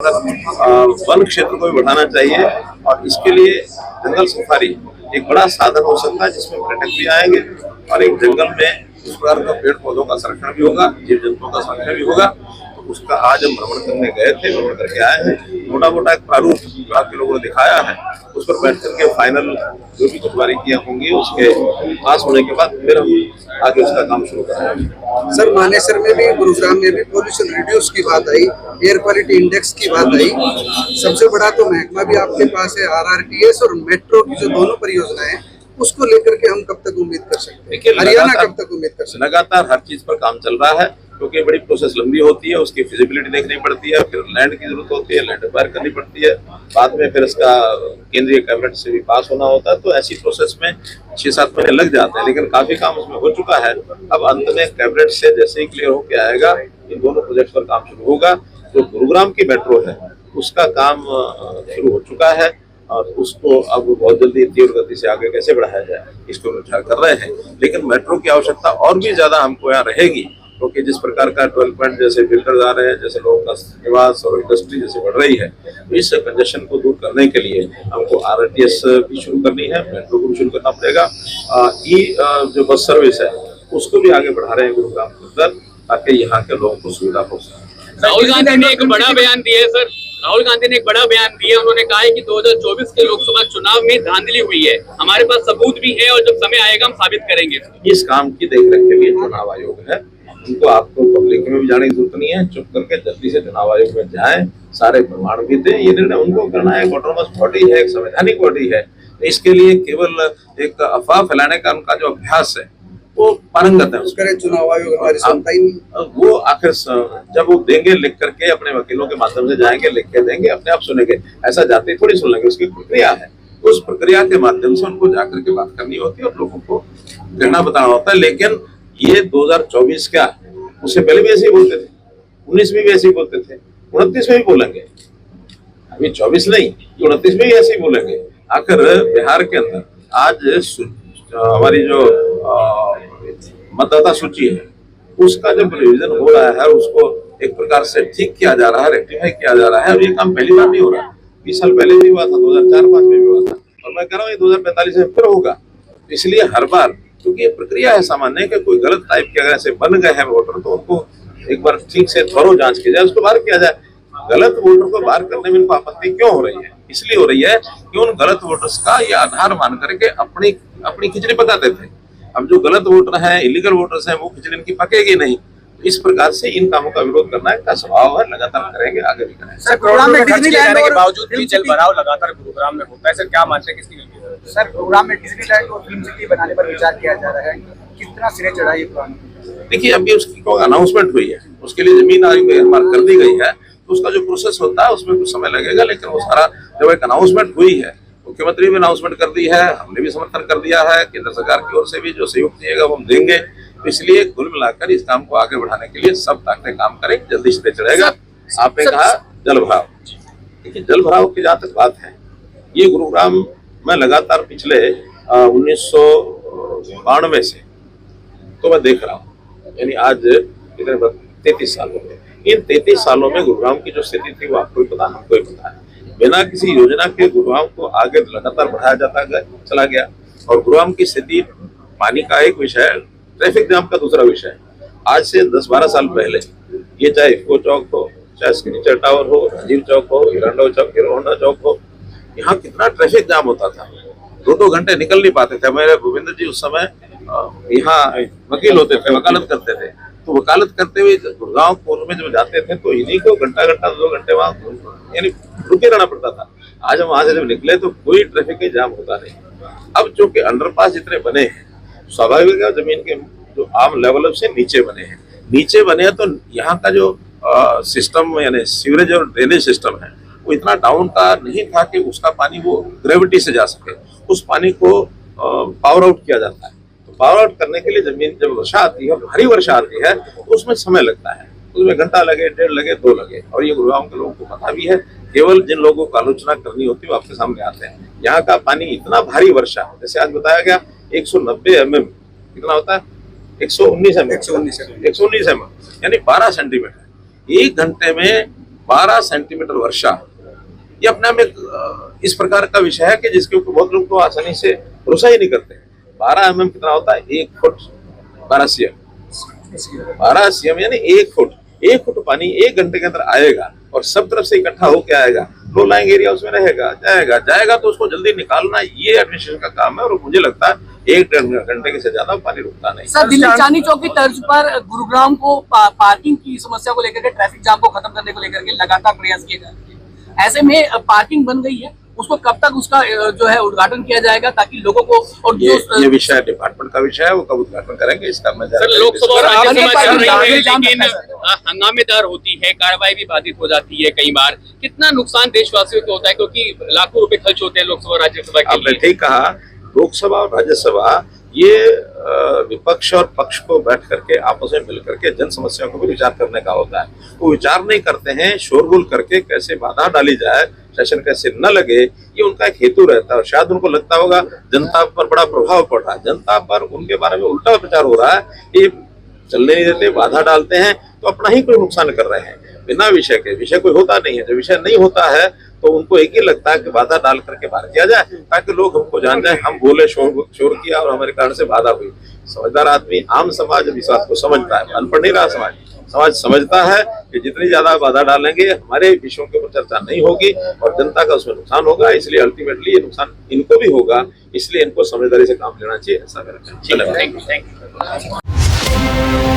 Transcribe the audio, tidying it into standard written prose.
One क्षेत्र को भी बढ़ाना चाहिए और इसके लिए जंगल सफारी एक बड़ा साधन हो सकता है जिसमें पर्यटक भी आएंगे और एक जंगल में इस प्रकार का पेड़ पौधों का संरक्षण भी होगा, जीव जंतुओं का संरक्षण भी होगा। तो उसका आज हम भ्रमण करने गए थे, भ्रमण करके आए हैं। मोटा मोटा एक प्रारूप विभाग के लोगों ने दिखाया है, उस पर बैठ करके फाइनल जो भी कुछ बारीकियां होंगी उसके पास होने के बाद फिर हम आगे उसका काम शुरू करेंगे। सर, मानेसर में भी, गुरुग्राम में भी पोल्यूशन रिड्यूस की बात आई, एयर क्वालिटी इंडेक्स की बात आई। सबसे बड़ा तो महकमा भी आपके पास है, RRTS और मेट्रो की जो दोनों परियोजनाएं हैं, उसको लेकर के हम कब तक उम्मीद कर सकते हैं? हरियाणा कब तक उम्मीद कर सकते हैं? लगातार हर चीज पर काम चल रहा है क्योंकि बड़ी प्रोसेस लंबी होती है, उसकी फिजिबिलिटी देखनी पड़ती है, फिर लैंड की जरूरत होती है, लैंड एक्वायर करनी पड़ती है, बाद में फिर इसका केंद्रीय कैबिनेट से भी पास होना होता है। तो ऐसी प्रोसेस में 6-7 महीने लग जाते हैं, लेकिन काफी काम उसमें हो चुका है। अब अंत में कैबिनेट से जैसे ही क्लियर होकर आएगा इन दोनों प्रोजेक्ट पर काम शुरू होगा। जो गुरुग्राम की मेट्रो है उसका काम शुरू हो चुका है और उसको अब बहुत जल्दी तीव्र गति से आगे कैसे बढ़ाया जाए इसको विचार कर रहे हैं। लेकिन मेट्रो की आवश्यकता और भी ज्यादा हमको यहाँ रहेगी क्योंकि जिस प्रकार का डेवलपमेंट जैसे बिल्डर्स आ रहे हैं, जैसे लोगों का निवास और इंडस्ट्री जैसे बढ़ रही है, तो इस कंजेशन को दूर करने के लिए हमको RRTS भी शुरू करनी है, मेट्रो को भी शुरू करना पड़ेगा। जो बस सर्विस है उसको भी आगे बढ़ा रहे हैं गुरुग्राम के अंदर ताकि यहाँ के लोगों को सुविधा हो सके। राहुल गांधी ने एक बड़ा बयान दिया है सर, राहुल गांधी ने एक बड़ा बयान दिया। उन्होंने कहा है कि 2024 के लोकसभा चुनाव में धांधली हुई है, हमारे पास सबूत भी है और जब समय आएगा हम साबित करेंगे। इस काम की देखरेख के लिए चुनाव आयोग है, उनको आपको पब्लिक में भी जाने की जरूरत नहीं है। चुप करके जल्दी से चुनाव आयोग में जाएं, सारे प्रमाण भी दें। ये निर्णय उनको करना है, ऑटोनोमस बॉडी है, एक संवैधानिक बॉडी है। इसके लिए केवल एक अफवाह फैलाने का उनका जो अभ्यास है वो पारंगत है। उसका चुनाव आयोग हमारी सुनता ही नहीं। वो आखिर जब वो देंगे लिख करके, अपने वकीलों के माध्यम से जाएंगे, लिख के देंगे, अपने आप सुनेंगे। ऐसा जाते थोड़ी सुन लेंगे, उसकी प्रक्रिया है। उस प्रक्रिया के माध्यम से उनको जाकर के बात करनी होती है और लोगों को कहना बताना होता है। लेकिन ये 2024 क्या, उससे पहले भी ऐसे ही बोलते थे, 19 में भी ऐसे ही बोलते थे, 29 में भी बोलेंगे। अभी 24 नहीं, 29 में भी ऐसे ही बोलेंगे। आखिर बिहार के अंदर आज हमारी जो मतदाता सूची है उसका जब रिवीजन हो रहा है, उसको एक प्रकार से ठीक किया जा रहा है, रेक्टिफाई किया जा रहा है। अब ये काम पहली बार नहीं हो रहा, 20 साल पहले भी हुआ था, 2004-5 में भी हुआ था और मैं कह रहा हूँ ये 2045 में फिर होगा। इसलिए हर बार, क्योंकि ये प्रक्रिया है सामान्य कि कोई गलत टाइप के अगर ऐसे बन गए हैं वोटर तो उनको एक बार ठीक से थोरो जांच की जाए, उसको बाहर किया जाए। गलत वोटर को बाहर करने में इनको आपत्ति क्यों हो रही है? इसलिए हो रही है कि उन गलत वोटर्स का ये आधार मान करके अपनी खिचड़ी पकाते थे। अब जो गलत वोटर हैं, इलीगल वोटर्स हैं, वो खिचड़ी इनकी पकेगी नहीं। इस प्रकार से इन कामों का विरोध करना का स्वभाव है, लगातार करेंगे, आगे भी करेंगे। सर, गुरुग्राम में डिज्नीलैंड के बावजूद भी जल भराव लगातार गुरुग्राम में होता है। सर, क्या मानते हैं किसकी गलती है? सर, गुरुग्राम में डिज्नीलैंड और फिल्म सिटी बनाने पर विचार किया जा रहा है, कितना सिरे चढ़ा ये प्लान? देखिए, अभी उसकी अनाउंसमेंट हुई है, उसके लिए जमीन मार्क कर दी गई है, तो उसका जो प्रोसेस होता है उसमें कुछ समय लगेगा। लेकिन वो सारा जब एक अनाउंसमेंट हुई है, मुख्यमंत्री भी अनाउंसमेंट कर दी है, हमने भी समर्थन कर दिया है, केंद्र सरकार की ओर से भी जो सहयोग दिएगा वो हम देंगे। तो इसलिए कुल मिलाकर इस काम को आगे बढ़ाने के लिए सब ताकतें काम करें, जल्दी से चढ़ेगा। आपने कहा जल भराव, देखिए जल भराव की जहाँ तक बात है, ये गुरुग्राम में लगातार पिछले 1992 से तो मैं देख रहा हूँ, यानी आज कितने 33 साल हो गए। इन 33 सालों में गुरुग्राम की जो स्थिति थी वो आपको भी पता, हमको भी पता है। बिना किसी योजना के गुरुग्राम को आगे लगातार बढ़ाया जाता चला गया और गुरुग्राम की स्थिति, पानी का एक विषय है, ट्रैफिक जाम का दूसरा विषय है। आज से 10-12 साल पहले ये चाहे इफ्को चौक हो, चाहे सिग्नेचर टावर हो, राजीव चौक हो, हिरांडा चौक, हीरो होंडा चौक हो, यहाँ कितना ट्रैफिक जाम होता था। 2-2 घंटे निकल नहीं पाते थे। मेरे भूपेंद्र जी उस समय यहाँ वकील होते थे, वकालत करते थे, तो वकालत करते हुए गुड़गांव कोर्ट में जब जाते थे तो इन्हीं को घंटा 2 घंटे वहाँ यानी रुके रहना पड़ता था। आज हम वहां से जब निकले तो कोई ट्रैफिक जाम होता नहीं। अब जो कि अंडरपास जितने बने हैं, स्वाभाविक है जमीन के जो आम लेवल से नीचे बने हैं, तो यहाँ का जो सिस्टम यानी सीवरेज और ड्रेनेज सिस्टम है वो इतना डाउन का नहीं था कि उसका पानी वो ग्रेविटी से जा सके। उस पानी को पावर आउट किया जाता है। पावर आउट करने के लिए जमीन जब वर्षा आती है, भारी वर्षा आती है, तो उसमें समय लगता है, उसमें घंटा लगे, 1.5 लगे, 2 लगे। और ये गुरुग्राम के लोगों को पता भी है। केवल जिन लोगों को आलोचना करनी होती है वो आपके सामने आते हैं। यहाँ का पानी इतना भारी वर्षा, जैसे आज बताया गया 190 mm, कितना होता है 119 mm, यानी 12 सेंटीमीटर 1 घंटे में 12 सेंटीमीटर वर्षा, ये अपने आप एक इस प्रकार का विषय है कि जिसके ऊपर बहुत लोग तो आसानी से भरोसा ही नहीं करते। 12 mm कितना होता है? 1 फुट 12 cm, 12 cm यानी 1 फुट। 1 फुट पानी 1 घंटे के अंदर आएगा और सब तरफ से इकट्ठा होके आएगा, लो लाइंग एरिया उसमें रहेगा, जाएगा तो उसको जल्दी निकालना ये एडमिनिस्ट्रेशन का काम है। और मुझे लगता है 1-1.5 घंटे से ज्यादा पानी रुकता नहीं। सर, दिल्ली चांदनी चौक की तर्ज पर गुरुग्राम को पार्किंग की समस्या को लेकर के, ट्रैफिक जाम को खत्म करने को लेकर के लगातार प्रयास किए जा रहे हैं। ऐसे में पार्किंग बन गई है, उसको कब तक उसका जो है उद्घाटन किया जाएगा ताकि लोगों को, और ये विषय डिपार्टमेंट का विषय है, वो कब उद्घाटन करेंगे इसका मैं सर, लोकसभा और राज्यसभा चल रही है, जाम लेकिन हंगामेदार होती है, कार्रवाई भी बाधित हो जाती है कई बार। कितना नुकसान देशवासियों को होता है, क्योंकि लाखों रुपए खर्च होते हैं लोकसभा और राज्यसभा के आपने लिए। ठीक कहा, लोकसभा और राज्यसभा ये विपक्ष और पक्ष को बैठ करके आपस में मिल करके जन समस्याओं को भी विचार करने का होता है। वो विचार नहीं करते हैं, शोरगुल करके कैसे बाधा डाली जाए, सेशन कैसे न लगे, ये उनका एक हेतु रहता है। और शायद उनको लगता होगा जनता पर बड़ा प्रभाव पड़ रहा है, जनता पर उनके बारे में उल्टा प्रचार हो रहा है, ये चलने नहीं देते, बाधा डालते हैं, तो अपना ही कोई नुकसान कर रहे हैं बिना विषय के। विषय कोई होता नहीं है, जब विषय नहीं होता है तो उनको एक ही लगता है कि बाधा डाल करके बाहर किया जाए ताकि लोग हमको जान जाए, हम बोले, शोर किया और हमारे कारण से बाधा हुई। समझदार आदमी, आम समाज इस बात को समझता है, अनपढ़ नहीं रहा समाज समझता है कि जितनी ज्यादा बाधा डालेंगे हमारे विषयों के ऊपर चर्चा नहीं होगी और जनता का उसमें नुकसान होगा। इसलिए अल्टीमेटली ये नुकसान इनको भी होगा, इसलिए इनको समझदारी से काम लेना चाहिए, ऐसा मेरा कहना है। Thank you.